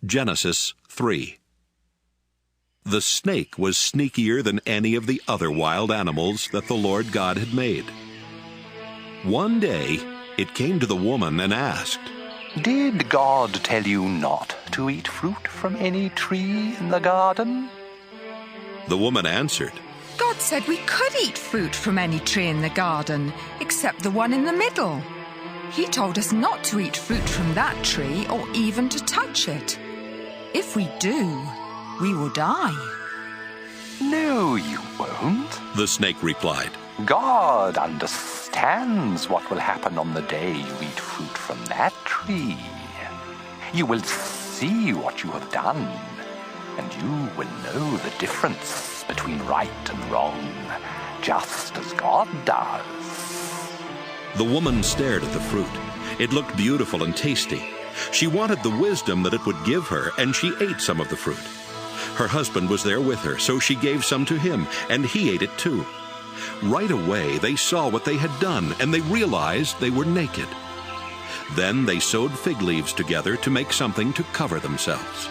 Genesis 3. The snake was sneakier than any of the other wild animals that the Lord God had made. One day it came to the woman and asked, "Did God tell you not to eat fruit from any tree in the garden?" The woman answered, God said we could eat fruit from any tree in the garden, except the one in the middle. He told us not to eat fruit from that tree or even to touch it. If we do, we will die. "No, you won't," the snake replied. "God understands what will happen on the day you eat fruit from that tree. You will see what you have done, and you will know the difference between right and wrong, just as God does." The woman stared at the fruit. It looked beautiful and tasty. She wanted the wisdom that it would give her, and she ate some of the fruit. Her husband was there with her, so she gave some to him, and he ate it too. Right away they saw what they had done, and they realized they were naked. Then they sewed fig leaves together to make something to cover themselves.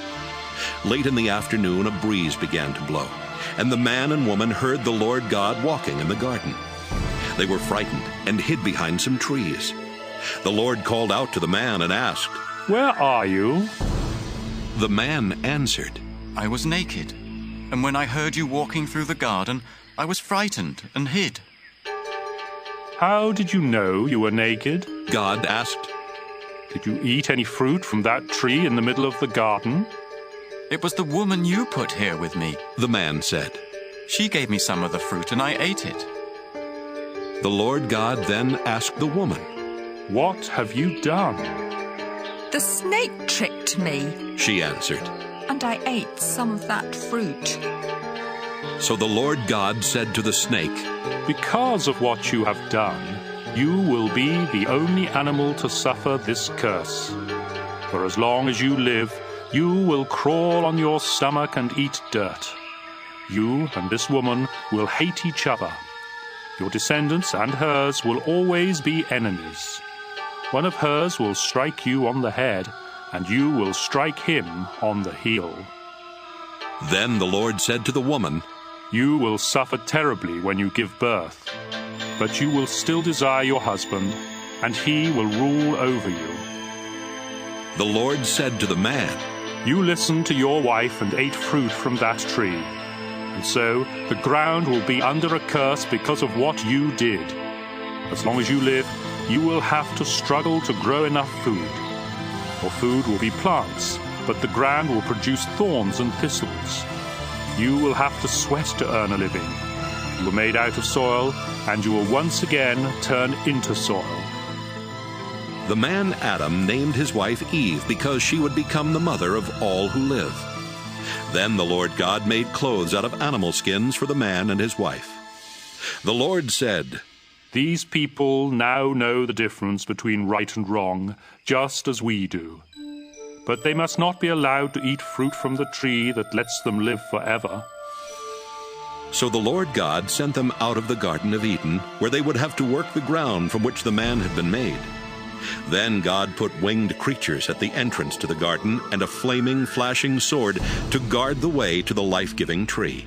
Late in the afternoon a breeze began to blow, and the man and woman heard the Lord God walking in the garden. They were frightened and hid behind some trees. The Lord called out to the man and asked, "Where are you?" The man answered, "I was naked, and when I heard you walking through the garden, I was frightened and hid." "How did you know you were naked?" God asked. "Did you eat any fruit from that tree in the middle of the garden?" "It was the woman you put here with me," the man said. "She gave me some of the fruit and I ate it." The Lord God then asked the woman, "What have you done?" The snake tricked me, she answered. and I ate some of that fruit. So the Lord God said to the snake, "Because of what you have done, you will be the only animal to suffer this curse. For as long as you live, you will crawl on your stomach and eat dirt. You and this woman will hate each other. Your descendants and hers will always be enemies. One of hers will strike you on the head, and you will strike him on the heel." Then the Lord said to the woman, "You will suffer terribly when you give birth, but you will still desire your husband, and he will rule over you." The Lord said to the man, "You listened to your wife and ate fruit from that tree, and so the ground will be under a curse because of what you did. As long as you live, you will have to struggle to grow enough food. Your food will be plants, but the ground will produce thorns and thistles. You will have to sweat to earn a living. You were made out of soil, and you will once again turn into soil." The man Adam named his wife Eve because she would become the mother of all who live. Then the Lord God made clothes out of animal skins for the man and his wife. The Lord said, "These people now know the difference between right and wrong, just as we do. But they must not be allowed to eat fruit from the tree that lets them live forever." So the Lord God sent them out of the Garden of Eden, where they would have to work the ground from which the man had been made. Then God put winged creatures at the entrance to the garden and a flaming, flashing sword to guard the way to the life-giving tree.